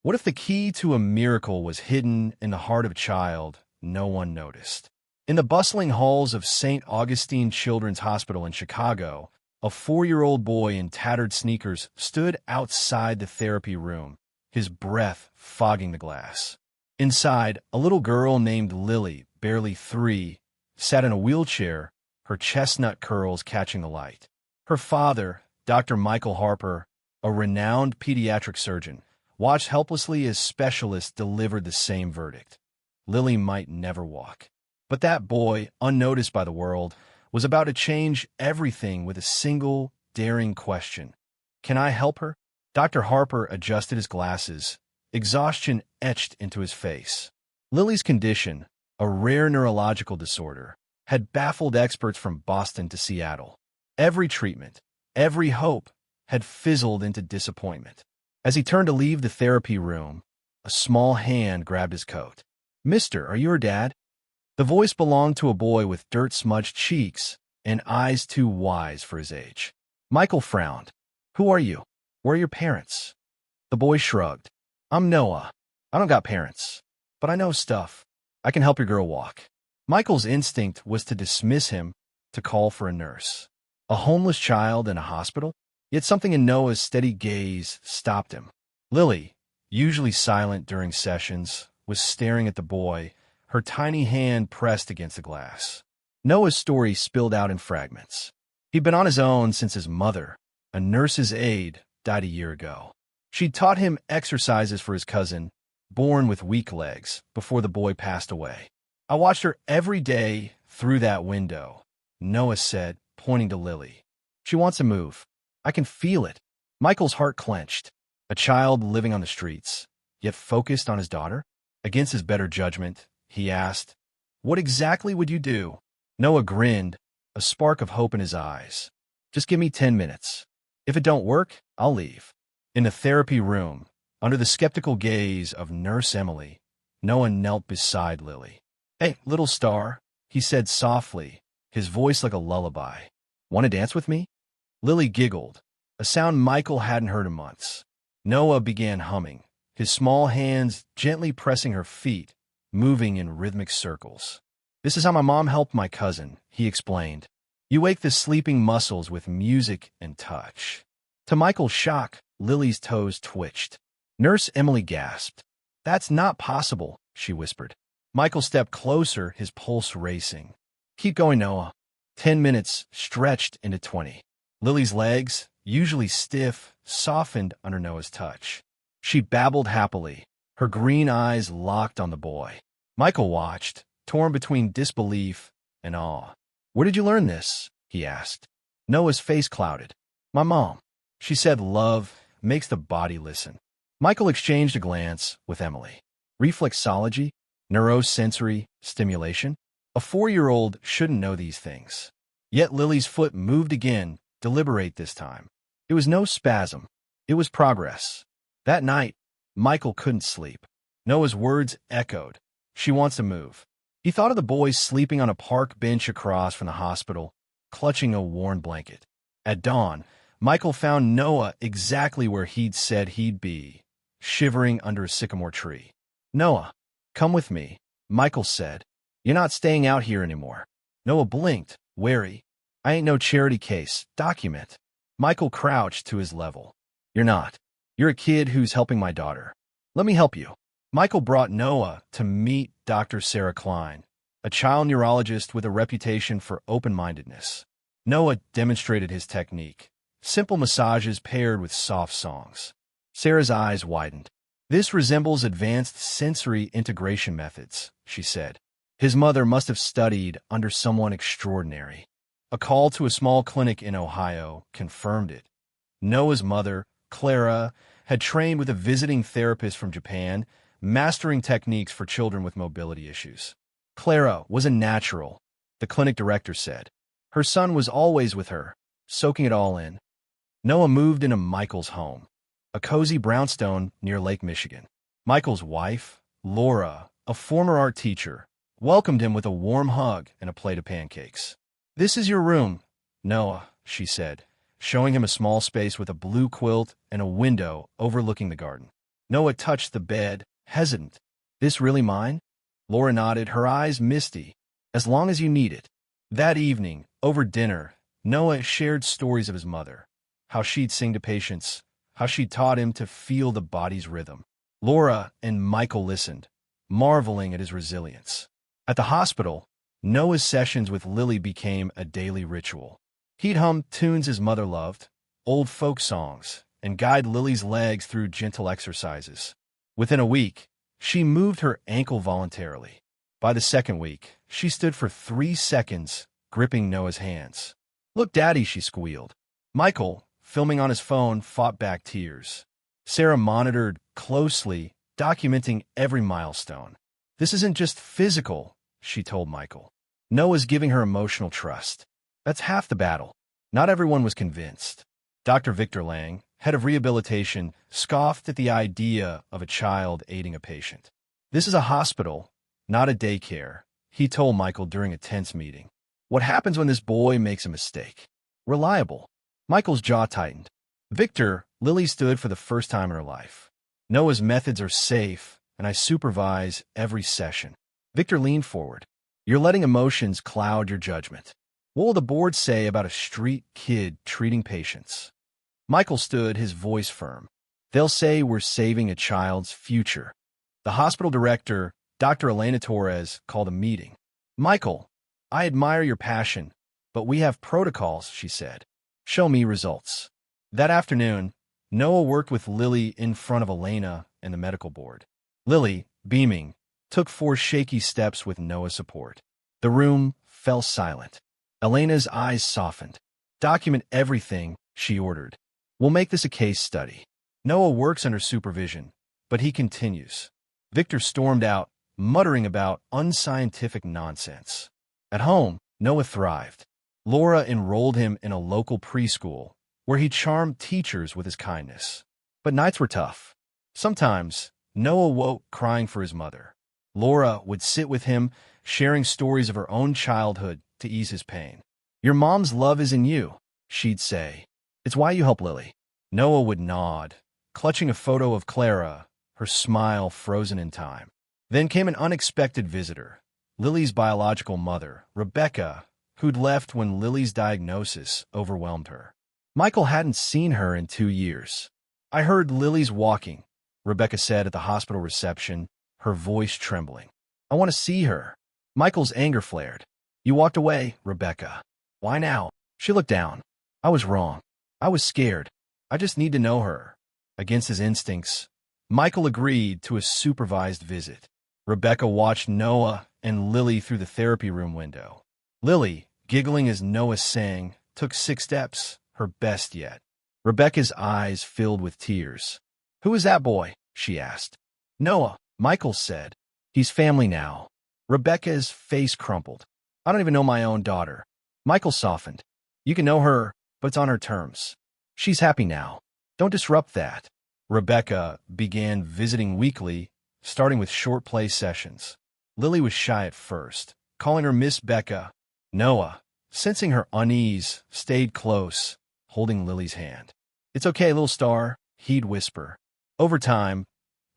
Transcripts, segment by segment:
What if the key to a miracle was hidden in the heart of a child no one noticed? In the bustling halls of St. Augustine Children's Hospital in Chicago, a 4-year-old boy in tattered sneakers stood outside the therapy room, his breath fogging the glass. Inside, a little girl named Lily, barely 3, sat in a wheelchair, her chestnut curls catching the light. Her father, Dr. Michael Harper, a renowned pediatric surgeon, watched helplessly as specialists delivered the same verdict. Lily might never walk. But that boy, unnoticed by the world, was about to change everything with a single, daring question. "Can I help her?" Dr. Harper adjusted his glasses, exhaustion etched into his face. Lily's condition, a rare neurological disorder, had baffled experts from Boston to Seattle. Every treatment, every hope, had fizzled into disappointment. As he turned to leave the therapy room, a small hand grabbed his coat. "Mister, are you her dad?" The voice belonged to a boy with dirt-smudged cheeks and eyes too wise for his age. Michael frowned. "Who are you? Where are your parents?" The boy shrugged. "I'm Noah. I don't got parents, but I know stuff. I can help your girl walk." Michael's instinct was to dismiss him, to call for a nurse. A homeless child in a hospital? Yet something in Noah's steady gaze stopped him. Lily, usually silent during sessions, was staring at the boy, her tiny hand pressed against the glass. Noah's story spilled out in fragments. He'd been on his own since his mother, a nurse's aide, died a year ago. She'd taught him exercises for his cousin, born with weak legs, before the boy passed away. "I watched her every day through that window," Noah said, pointing to Lily. "She wants to move. I can feel it." Michael's heart clenched. A child living on the streets, yet focused on his daughter? Against his better judgment, he asked, "What exactly would you do?" Noah grinned, a spark of hope in his eyes. "Just give me 10 minutes. If it don't work, I'll leave." In the therapy room, under the skeptical gaze of Nurse Emily, Noah knelt beside Lily. "Hey, little star," he said softly, his voice like a lullaby. "Want to dance with me?" Lily giggled, a sound Michael hadn't heard in months. Noah began humming, his small hands gently pressing her feet, moving in rhythmic circles. "This is how my mom helped my cousin," he explained. "You wake the sleeping muscles with music and touch." To Michael's shock, Lily's toes twitched. Nurse Emily gasped. "That's not possible," she whispered. Michael stepped closer, his pulse racing. "Keep going, Noah." 10 minutes stretched into 20. Lily's legs, usually stiff, softened under Noah's touch. She babbled happily, her green eyes locked on the boy. Michael watched, torn between disbelief and awe. "Where did you learn this?" he asked. Noah's face clouded. "My mom. She said love makes the body listen." Michael exchanged a glance with Emily. Reflexology? Neurosensory stimulation? A 4-year-old shouldn't know these things. Yet Lily's foot moved again, deliberate this time. It was no spasm. It was progress. That night, Michael couldn't sleep. Noah's words echoed. "She wants to move." He thought of the boys sleeping on a park bench across from the hospital, clutching a worn blanket. At dawn, Michael found Noah exactly where he'd said he'd be, shivering under a sycamore tree. "Noah, come with me," Michael said. "You're not staying out here anymore." Noah blinked, wary. "I ain't no charity case. Document." Michael crouched to his level. "You're not. You're a kid who's helping my daughter. Let me help you." Michael brought Noah to meet Dr. Sarah Klein, a child neurologist with a reputation for open-mindedness. Noah demonstrated his technique, simple massages paired with soft songs. Sarah's eyes widened. "This resembles advanced sensory integration methods," she said. His mother must have studied under someone extraordinary. A call to a small clinic in Ohio confirmed it. Noah's mother, Clara, had trained with a visiting therapist from Japan, mastering techniques for children with mobility issues. Clara was a natural, the clinic director said. Her son was always with her, soaking it all in. Noah moved into Michael's home, a cozy brownstone near Lake Michigan. Michael's wife, Laura, a former art teacher, welcomed him with a warm hug and a plate of pancakes. "This is your room, Noah," she said, showing him a small space with a blue quilt and a window overlooking the garden. Noah touched the bed, hesitant. This really mine? Laura nodded, her eyes misty. As long as you need it. That evening, over dinner, Noah shared stories of his mother, how she'd sing to patients, how she'd taught him to feel the body's rhythm. Laura and Michael listened, marveling at his resilience. At the hospital, Noah's sessions with Lily became a daily ritual. He'd hum tunes his mother loved, old folk songs, and guide Lily's legs through gentle exercises. Within a week, she moved her ankle voluntarily. By the second week, she stood for 3 seconds, gripping Noah's hands. "Look, Daddy," she squealed. Michael, filming on his phone, fought back tears. Sarah monitored closely, documenting every milestone. "This isn't just physical," she told Michael. Noah's giving her emotional trust. That's half the battle. Not everyone was convinced. Dr. Victor Lang, head of rehabilitation, scoffed at the idea of a child aiding a patient. "This is a hospital, not a daycare," he told Michael during a tense meeting. "What happens when this boy makes a mistake?" "Reliable." Michael's jaw tightened. "Victor, Lily stood for the first time in her life. Noah's methods are safe, and I supervise every session." Victor leaned forward. "You're letting emotions cloud your judgment. What will the board say about a street kid treating patients?" Michael stood, his voice firm. "They'll say we're saving a child's future." The hospital director, Dr. Elena Torres, called a meeting. "Michael, I admire your passion, but we have protocols," she said. "Show me results." That afternoon, Noah worked with Lily in front of Elena and the medical board. Lily, beaming, took 4 shaky steps with Noah's support. The room fell silent. Elena's eyes softened. "Document everything," she ordered. "We'll make this a case study." Noah works under supervision, but he continues. Victor stormed out, muttering about unscientific nonsense. At home, Noah thrived. Laura enrolled him in a local preschool, where he charmed teachers with his kindness. But nights were tough. Sometimes, Noah woke crying for his mother. Laura would sit with him, sharing stories of her own childhood to ease his pain. "Your mom's love is in you," she'd say. "It's why you help Lily." Noah would nod, clutching a photo of Clara, her smile frozen in time. Then came an unexpected visitor, Lily's biological mother, Rebecca, who'd left when Lily's diagnosis overwhelmed her. Michael hadn't seen her in 2 years. "I heard Lily's walking," Rebecca said at the hospital reception, her voice trembling. "I want to see her." Michael's anger flared. "You walked away, Rebecca. Why now?" She looked down. "I was wrong. I was scared. I just need to know her." Against his instincts, Michael agreed to a supervised visit. Rebecca watched Noah and Lily through the therapy room window. Lily, giggling as Noah sang, took 6 steps, her best yet. Rebecca's eyes filled with tears. "Who is that boy?" she asked. "Noah," Michael said. "He's family now." Rebecca's face crumpled. "I don't even know my own daughter." Michael softened. "You can know her, but it's on her terms. She's happy now. Don't disrupt that." Rebecca began visiting weekly, starting with short play sessions. Lily was shy at first, calling her Miss Becca. Noah, sensing her unease, stayed close, holding Lily's hand. "It's okay, little star," he'd whisper. Over time,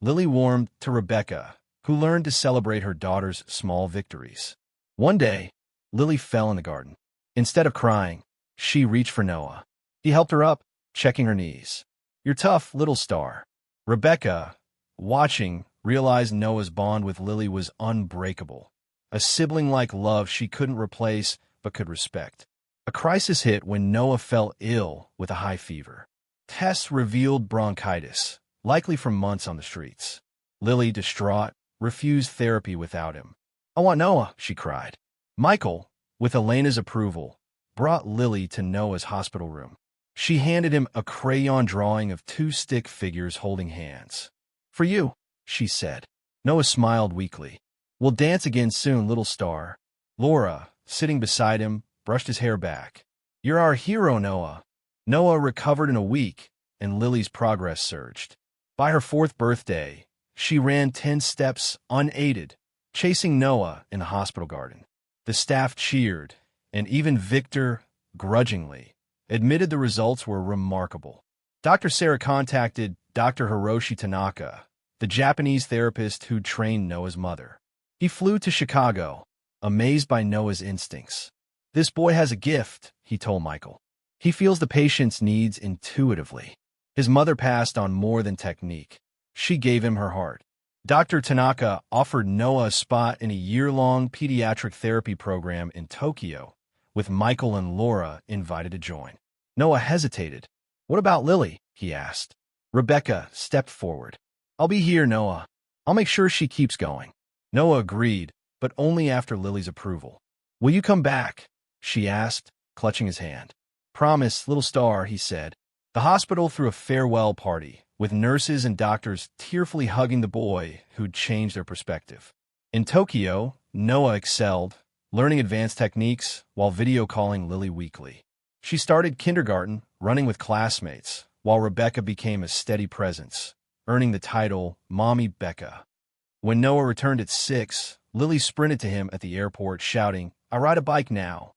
Lily warmed to Rebecca, who learned to celebrate her daughter's small victories. One day, Lily fell in the garden. Instead of crying, she reached for Noah. He helped her up, checking her knees. "You're tough, little star." Rebecca, watching, realized Noah's bond with Lily was unbreakable, a sibling-like love she couldn't replace but could respect. A crisis hit when Noah fell ill with a high fever. Tests revealed bronchitis, likely from months on the streets. Lily, distraught, refused therapy without him. "I want Noah," she cried. Michael, with Elena's approval, brought Lily to Noah's hospital room. She handed him a crayon drawing of 2 stick figures holding hands. "For you," she said. Noah smiled weakly. "We'll dance again soon, little star." Laura, sitting beside him, brushed his hair back. "You're our hero, Noah." Noah recovered in a week, and Lily's progress surged. By her 4th birthday, she ran 10 steps unaided, chasing Noah in the hospital garden. The staff cheered, and even Victor, grudgingly, admitted the results were remarkable. Dr. Sarah contacted Dr. Hiroshi Tanaka, the Japanese therapist who trained Noah's mother. He flew to Chicago, amazed by Noah's instincts. "This boy has a gift," he told Michael. "He feels the patient's needs intuitively." His mother passed on more than technique. She gave him her heart. Dr. Tanaka offered Noah a spot in a year-long pediatric therapy program in Tokyo, with Michael and Laura invited to join. Noah hesitated. "What about Lily?" he asked. Rebecca stepped forward. "I'll be here, Noah. I'll make sure she keeps going." Noah agreed, but only after Lily's approval. "Will you come back?" she asked, clutching his hand. "Promise, little star," he said. The hospital threw a farewell party, with nurses and doctors tearfully hugging the boy who'd changed their perspective. In Tokyo, Noah excelled, learning advanced techniques while video calling Lily weekly. She started kindergarten, running with classmates, while Rebecca became a steady presence, earning the title Mommy Becca. When Noah returned at 6, Lily sprinted to him at the airport, shouting, "I ride a bike now."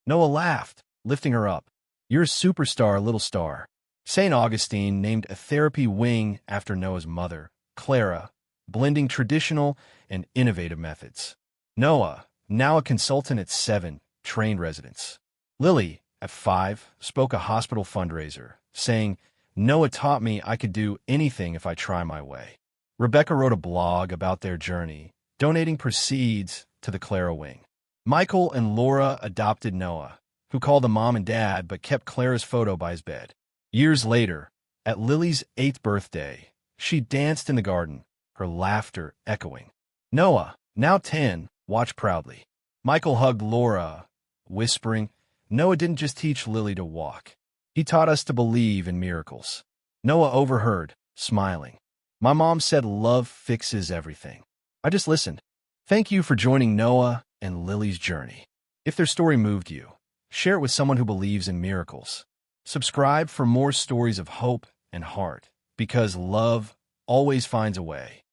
Noah laughed, lifting her up. "You're a superstar, little star." St. Augustine named a therapy wing after Noah's mother, Clara, blending traditional and innovative methods. Noah, now a consultant at 7, trained residents. Lily, at 5, spoke a hospital fundraiser, saying, "Noah taught me I could do anything if I try my way." Rebecca wrote a blog about their journey, donating proceeds to the Clara wing. Michael and Laura adopted Noah, who called him Mom and Dad but kept Clara's photo by his bed. Years later, at Lily's 8th birthday, she danced in the garden, her laughter echoing. Noah, now 10, watched proudly. Michael hugged Laura, whispering, "Noah didn't just teach Lily to walk. He taught us to believe in miracles." Noah overheard, smiling. "My mom said love fixes everything. I just listened." Thank you for joining Noah and Lily's journey. If their story moved you, share it with someone who believes in miracles. Subscribe for more stories of hope and heart, because love always finds a way.